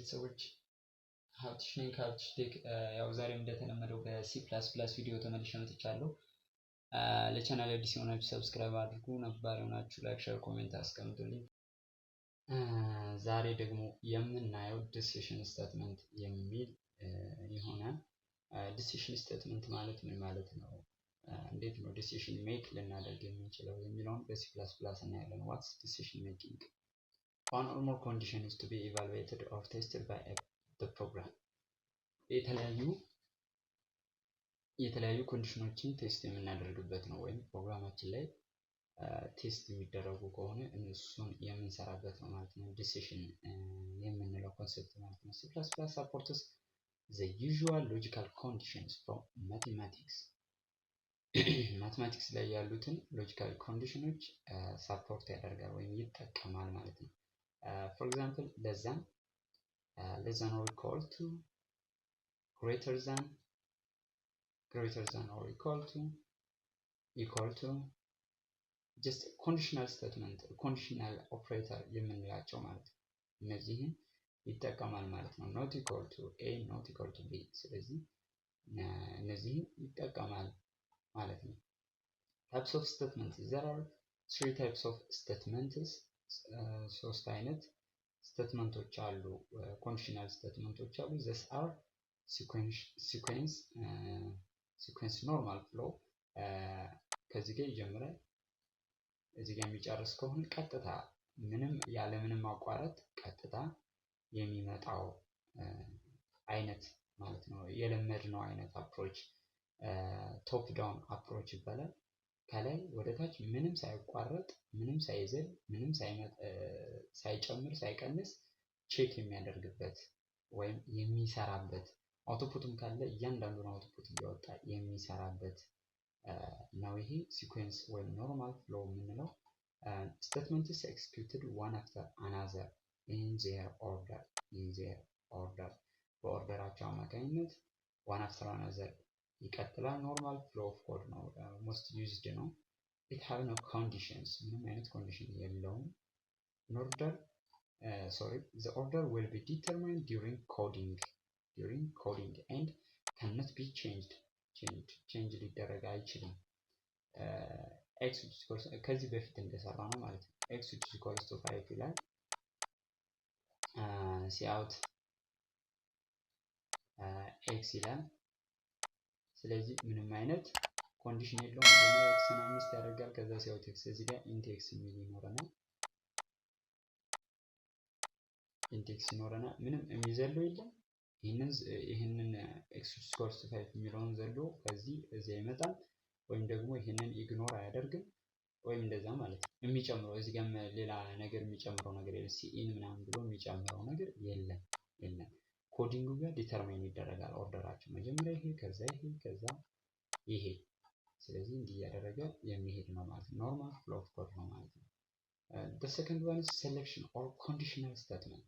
ቤተሰቦች ሀብትሽኔ ከሀብትሽቴክ ያው ዛሬም እንደተለመደው በሲ ፕላስ ፕላስ ቪዲዮ ተመልሼ መጥቻለሁ። ለቻናል አዲስ የሆናችሁ ሰብስክራይብ አድርጉ፣ ነባር የሆናችሁ ላይክ፣ ሼር፣ ኮሜንት አስቀምጡልኝ። ዛሬ ደግሞ የምናየው ዲሲሽን ስቴትመንት የሚል ይሆናል። ዲሲሽን ስቴትመንት ማለት ምን ማለት ነው? እንዴት ነው ዲሲሽን ሜክ ልናደርግ የምንችለው የሚለውን በሲ ፕላስ ፕላስ እናያለን። ዋትስ ዲሲሽን ሜኪንግ? One or more conditions to be evaluated or tested by the program. የተለያዩ ኮንዲሽኖችን ቴስት የምናደርግበት ነው ወይም ፕሮግራማችን ላይ ቴስት የሚደረጉ ከሆነ እነሱን የምንሰራበት ነው ማለት ነው። ዲሲሽን የምንለው ኮንሰፕት ማለት ነው። C++ supports the usual logical conditions from mathematics. ማቴማቲክስ ላይ ያሉትን ሎጂካል ኮንዲሽኖች ሳፖርት ያደርጋል ወይም ይጠቀማል ማለት ነው። For example, less than or equal to, greater than or equal to, just conditional statement, conditional operator የምንላቸው ማለት ነው። እነዚህን ይጠቀማል ማለት ነው። not equal to a, not equal to b። ስለዚህ እነዚህን ይጠቀማል ማለት ነው። types of statements, there are 3 types of statements. ሶስት አይነት ስቴትመንቶች አሉ፣ ኮንዲሽናል ስቴትመንቶች አሉ። these are sequence normal flow ከዚህ ጋር ይጀምራል እዚህ ጋር የሚጨርስ ከሆነ ቀጥታ ያለምንም ማቋረጥ ቀጥታ የሚመጣው አይነት ማለት ነው። የለመድነው አይነት አፕሮች ቶፕ ዳውን አፕሮች ይባላል። ከላይ ወደ ታች ምንም ሳይቋረጥ ምንም ሳይዘል ምንም ሳይጨምር ሳይቀንስ ቼክ የሚያደርግበት ወይም የሚሰራበት አውትፑትም ካለ እያንዳንዱን አውትፑት እያወጣ የሚሰራበት ነው። ይሄ ሲኩዌንስ ወይም ኖርማል ፍሎ የምንለው statements executed one after another in their order በኦርደራቸው አማካኝነት one after another ይቀጥላል። ኖርማል ፍሎ ኦፍ ኮድ ነው፣ ሞስት ዩዝድ ነው። it have no conditions ምንም አይነት ኮንዲሽን የለውም። the order will be determined during coding and cannot be change ሊደረግ አይችልም። x ከዚህ በፊት እንደሰራ ነው ማለት ነው። x equals to 5 ይላል። cout x ይላል። ስለዚህ ምንም አይነት ኮንዲሽን የለውም። መጀመሪያ x 5 ያደርጋል። ከዛ cout x እዚህ ጋር int x የሚል ይኖረናል። int x ይኖረናል። ምንም የሚዘለው የለም። ይሄንን x equals to 5 የሚለውን ዘሎ ከዚህ እዚያ ይመጣል። ወይም ደግሞ ይሄንን ኢግኖር አያደርግም ወይም እንደዛ ማለት ነው። የሚጨምረው እዚህ ጋር ሌላ ነገር የሚጨምረው ነገር የለም። ሲኢን ምናምን ብሎ የሚጨምረው ነገር የለም። ኮዲንጉ ጋር ዲተርማይን ይደረጋል ኦርደራቸው። መጀመሪያ ይሄ ከዛ ይሄ ስለዚህ እንዲህ ያደረገ የሚሄድ ነው ማለት ነው። ኖርማል ፍሎ ኦፍ ኮድ ነው ማለት ነው። the second one is selection or conditional statement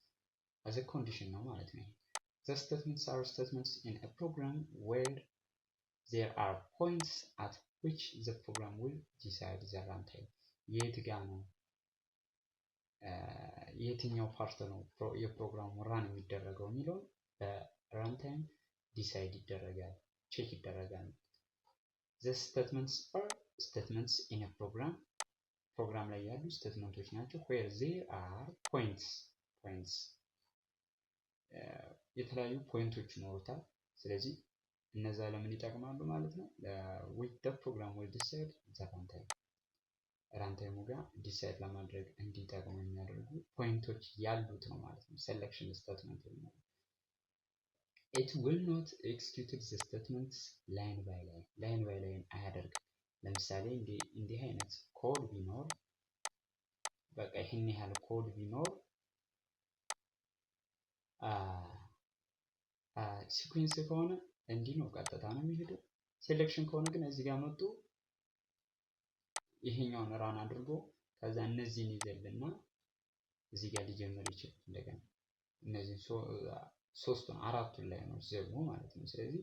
as a condition ነው ማለት ነው። the statements are statements in a program where there are points at which the program will decide the runtime. የት ጋር ነው የትኛው ፓርት ነው የፕሮግራሙ ራን የሚደረገው የሚለው በራንታይም ዲሳይድ ይደረጋል፣ ቼክ ይደረጋል። the statements are statements in a program ላይ ያሉ ስቴትመንቶች ናቸው። where there are points የተለያዩ ፖይንቶች ይኖሩታል። ስለዚህ እነዛ ለምን ይጠቅማሉ ማለት ነው? with the program will decide the runtime ራንታይሙ ጋር ዲሳይድ ለማድረግ እንዲጠቅሙ የሚያደርጉ ፖይንቶች ያሉት ነው ማለት ነው። ሴሌክሽን ስቴትመንት ነው። it will not execute the statements line by line አያደርግም። ለምሳሌ እንዲህ አይነት ኮድ ቢኖር በቃ ይሄን ያህል ኮድ ቢኖር ሲኩዌንስ ከሆነ እንዲህ ነው ቀጥታ ነው የሚሄደው። ሴሌክሽን ከሆነ ግን እዚህ ጋር መጡ ይሄኛውን ራን አድርጎ ከዛ እነዚህን ይዘልና እዚህ ጋር ሊጀምር ይችላል። እንደገና እነዚህ ሶስቱን አራቱን ላይ ነው ዘግሞ ማለት ነው። ስለዚህ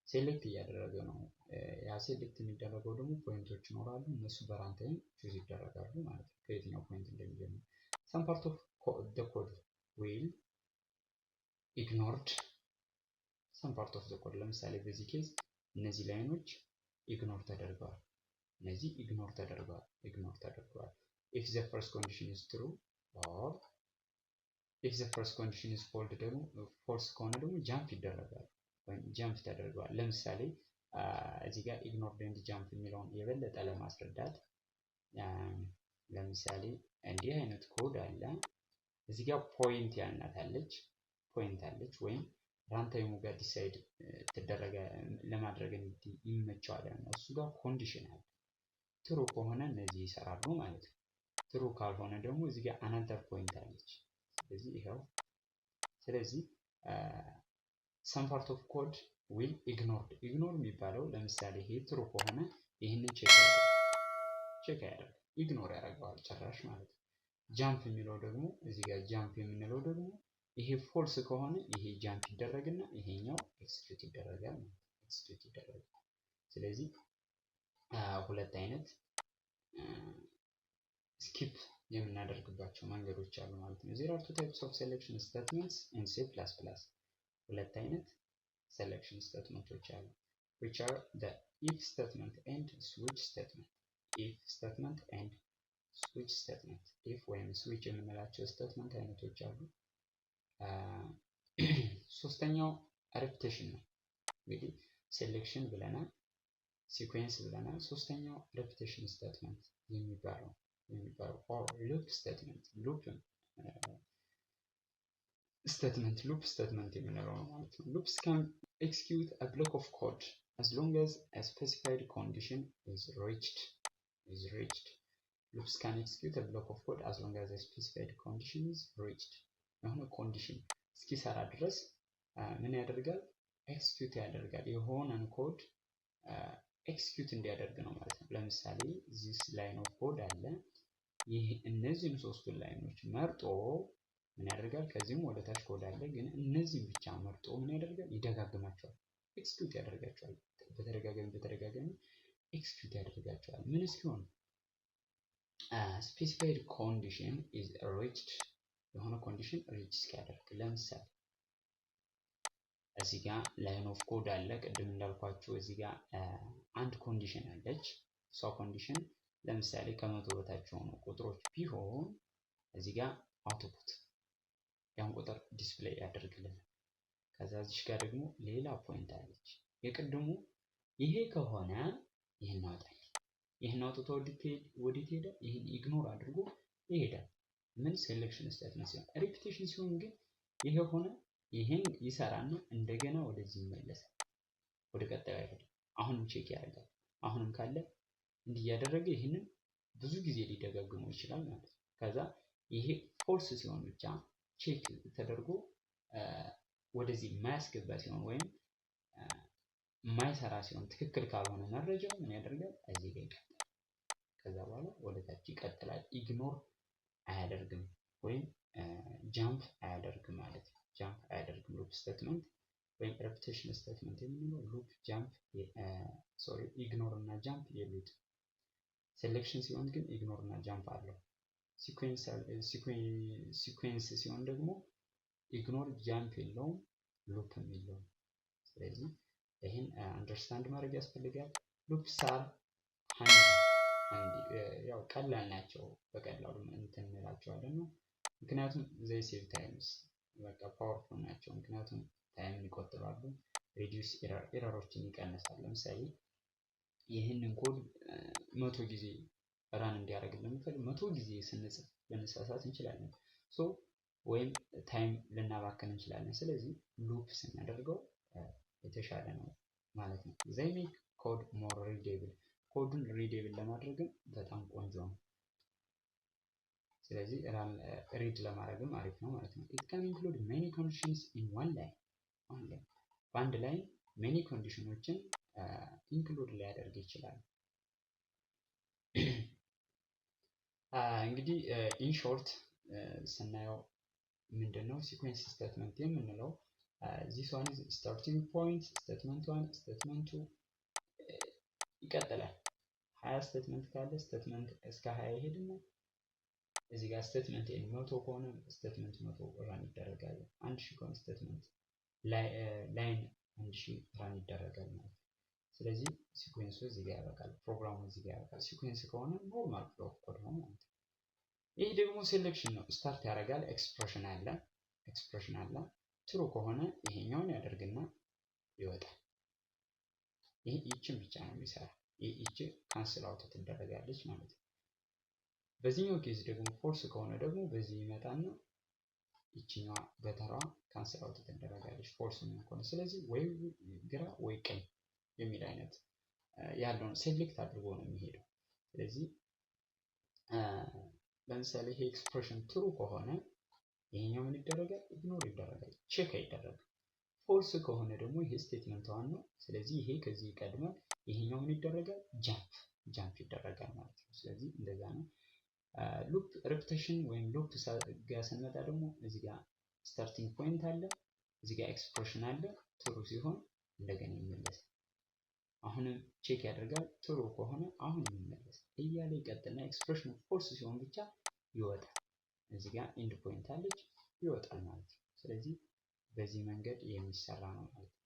ሴሌክት እያደረገ ነው። ያ ሴሌክት የሚደረገው ደግሞ ፖይንቶች ይኖራሉ። እነሱ በራንታይም ቹዝ ይደረጋሉ ማለት ነው፣ ከየትኛው ፖይንት እንደሚጀምር። some part of the code will ignored some part of the code ለምሳሌ በዚህ ኬዝ እነዚህ ላይኖች ኢግኖር ተደርገዋል እነዚህ ኢግኖር ተደርገዋል if the first condition is true or if the first condition is false ከሆነ ደግሞ jump ይደረጋል ወይም jump ተደርገዋል ለምሳሌ እዚህ ጋር ignored and jump የሚለውን የበለጠ ለማስረዳት ለምሳሌ እንዲህ አይነት ኮድ አለ እዚህ ጋር ፖይንት ያልናታለች ወይም ራንታይሙ ጋር ዲሳይድ ተደረገ ለማድረግ ይመቻል ነው እሱ ጋር ኮንዲሽን አለ ትሩ ከሆነ እነዚህ ይሰራሉ ማለት ነው ትሩ ካልሆነ ደግሞ እዚህ ጋር አናዘር ፖይንት አለች ስለዚህ some part of code will ignore የሚባለው ለምሳሌ ይሄ ትሩ ከሆነ ይሄንን ቼክ ያደርጋል ኢግኖር ያደርጋል ጭራሽ ማለት ነው ጃምፕ የሚለው ደግሞ እዚህ ጋር ጃምፕ የምንለው ደግሞ ይሄ ፎልስ ከሆነ ይሄ ጃምፕ ይደረግና ይሄኛው ኤክስኪዩት ይደረጋል ስለዚህ ሁለት አይነት skip የምናደርግባቸው መንገዶች አሉ ማለት ነው there are two types of selection statements in C++ ሁለት አይነት selection statements አሉ which are the if statement and switch statement if ወይም switch የምንላቸው statement አይነቶች አሉ ሶስተኛው repetition ነው እንግዲህ selection ብለናል sequence ብለናል ሶስተኛው repetition statement የሚባለው or loop statement loop statement የምንለው ማለት ነው loops can execute a block of code as long as a specified condition is reached loops can execute a block of code as long as a specified condition is reached የሆነ ኮንዲሽን እስኪሰራ ድረስ ምን ያደርጋል ኤክስኪዩት ያደርጋል የሆነን ኮድ ኤክስኪዩት እንዲያደርግ ነው ማለት ነው ለምሳሌ this line of code አለ ይሄ እነዚህን ሶስቱን ላይኖች መርጦ ምን ያደርጋል ከዚህም ወደ ታች ኮድ አለ ግን እነዚህን ብቻ መርጦ ምን ያደርጋል ይደጋግማቸዋል ኤክስኪዩት ያደርጋቸዋል በተደጋጋሚ ኤክስኪዩት ያደርጋቸዋል ምን እስኪሆን specified condition is reached የሆነ ኮንዲሽን ሪች እስኪያደርግ ለምሳሌ እዚህ ጋር ላይን ኦፍ ኮድ አለ ቅድም እንዳልኳችሁ እዚህ ጋር አንድ ኮንዲሽን አለች ሶ ኮንዲሽን ለምሳሌ ከመቶ በታች ሆኖ ቁጥሮች ቢሆን እዚህ ጋር አውትፑት ያን ቁጥር ዲስፕሌይ ያደርግልናል ከዛ እዚህ ጋር ደግሞ ሌላ ፖይንት አለች የቅድሙ ይሄ ከሆነ ይሄን አውጣል ይሄን አውጥቶ ወዲት ሄደ ይሄን ኢግኖር አድርጎ ይሄዳል ምን ሴሌክሽን ስቴትመንት ሲሆን ሪፒቲሽን ሲሆን ግን ይሄ ሆነ ይሄን ይሰራና እንደገና ወደዚህ ይመለሳል ወደ ቀጣዩ አይሄድ አሁንም ቼክ ያደርጋል አሁንም ካለ እንዲህ ያደረገ ይሄንን ብዙ ጊዜ ሊደጋግመው ይችላል ማለት ነው ከዛ ይሄ ፎልስ ሲሆን ብቻ ቼክ ተደርጎ ወደዚህ ማያስገባ ሲሆን ወይም ማይሰራ ሲሆን ትክክል ካልሆነ መረጃው ምን ያደርጋል እዚህ ጋር ይቀጥላል ከዛ በኋላ ወደ ታች ይቀጥላል ኢግኖር አያደርግም ወይም ጃምፕ አያደርግም ማለት ነው ጃምፕ አያደርግም ሉፕ ስቴትመንት ወይም repetition ስቴትመንት የምንለው ሉፕ ጃምፕ ኢግኖር እና ጃምፕ የሉት ሴሌክሽን ሲሆን ግን ኢግኖር እና ጃምፕ አለው ሲኩዌንስ ሲሆን ደግሞ ኢግኖር ጃምፕ የለውም ሉፕም የለውም ስለዚህ ይሄን አንደርስታንድ ማድረግ ያስፈልጋል ሉፕስ አር ያው ቀላል ናቸው በቀላሉ እንትን እንላቸዋለን ነው ምክንያቱም they save times በቃ ፓወርፉል ናቸው ምክንያቱም ታይም ይቆጥባሉ ሪዲዩስ ኤረሮችን ይቀንሳሉ ለምሳሌ ይሄንን ኮድ 100 ጊዜ ራን እንዲያደርግልን እንፈልግ 100 ጊዜ ስንጽፍ ልንሳሳት እንችላለን ሶ ወይም ታይም ልናባክን እንችላለን ስለዚህ ሉፕ ስናደርገው የተሻለ ነው ማለት ነው they make code more readable ኮዱን ሪዴብል ለማድረግ በጣም ቆንጆ ነው ስለዚህ ሪድ ለማድረግም አሪፍ ነው ማለት ነው it can include many conditions in one line በአንድ ላይ many conditionዎችን ኢንክሉድ ሊያደርግ ይችላል እንግዲህ in short ስናየው ምንድነው sequence statement የምንለው this one is starting point statement 1 statement 2 ይቀጥላል 20 ስቴትመንት ካለ ስቴትመንት እስከ 20 ይሄድና እዚህ ጋር ስቴትመንት ኤን 100 ከሆነ ስቴትመንት 100 ራን ይደረጋል። 1000 ከሆነ ስቴትመንት ላይን 1000 ራን ይደረጋል ማለት ነው። ስለዚህ ሲኩዌንሱ እዚህ ጋር ያበቃል፣ ፕሮግራሙ እዚህ ጋር ያበቃል። ሲኩዌንስ ከሆነ ኖርማል ፍሎ ኦፍ ኮድ ነው ማለት ነው። ይህ ደግሞ ሴሌክሽን ነው። ስታርት ያደርጋል። ኤክስፕሬሽን አለ። ትሩ ከሆነ ይሄኛውን ያደርግና ይወጣል። ይህችን ብቻ ነው የሚሰራ። ይህች ካንስል አውት ትደረጋለች ማለት ነው። በዚህኛው ኬዝ ደግሞ ፎልስ ከሆነ ደግሞ በዚህ ይመጣና ይችኛዋ በተራ ካንስል አውት ትደረጋለች ፎልስ ከሆነ። ስለዚህ ወይ ግራ ወይ ቀኝ የሚል አይነት ያለውን ሴሌክት አድርጎ ነው የሚሄደው። ስለዚህ ለምሳሌ ይሄ ኤክስፕሬሽን ትሩ ከሆነ ይሄኛው ምን ይደረጋል? ኢግኖር ይደረጋል፣ ቼክ አይደረግም። ፎልስ ከሆነ ደግሞ ይሄ ስቴትመንት ዋን ነው። ስለዚህ ይሄ ከዚህ ይቀድማል። ይሄኛው ምን ይደረጋል? ጃምፕ ይደረጋል ማለት ነው። ስለዚህ እንደዛ ነው። ሉፕ ሪፒቴሽን ወይም ሉፕ ጋር ስንመጣ ደግሞ እዚህ ጋር ስታርቲንግ ፖይንት አለ፣ እዚህ ጋር ኤክስፕሬሽን አለ። ትሩ ሲሆን እንደገና ይመለሳል። አሁንም ቼክ ያደርጋል። ትሩ ከሆነ አሁን ይመለሳል እያለ ይቀጥልና ኤክስፕሬሽኑ ፎልስ ሲሆን ብቻ ይወጣል። እዚህ ጋር ኢንድ ፖይንት አለች፣ ይወጣል ማለት ነው። ስለዚህ በዚህ መንገድ የሚሰራ ነው ማለት ነው።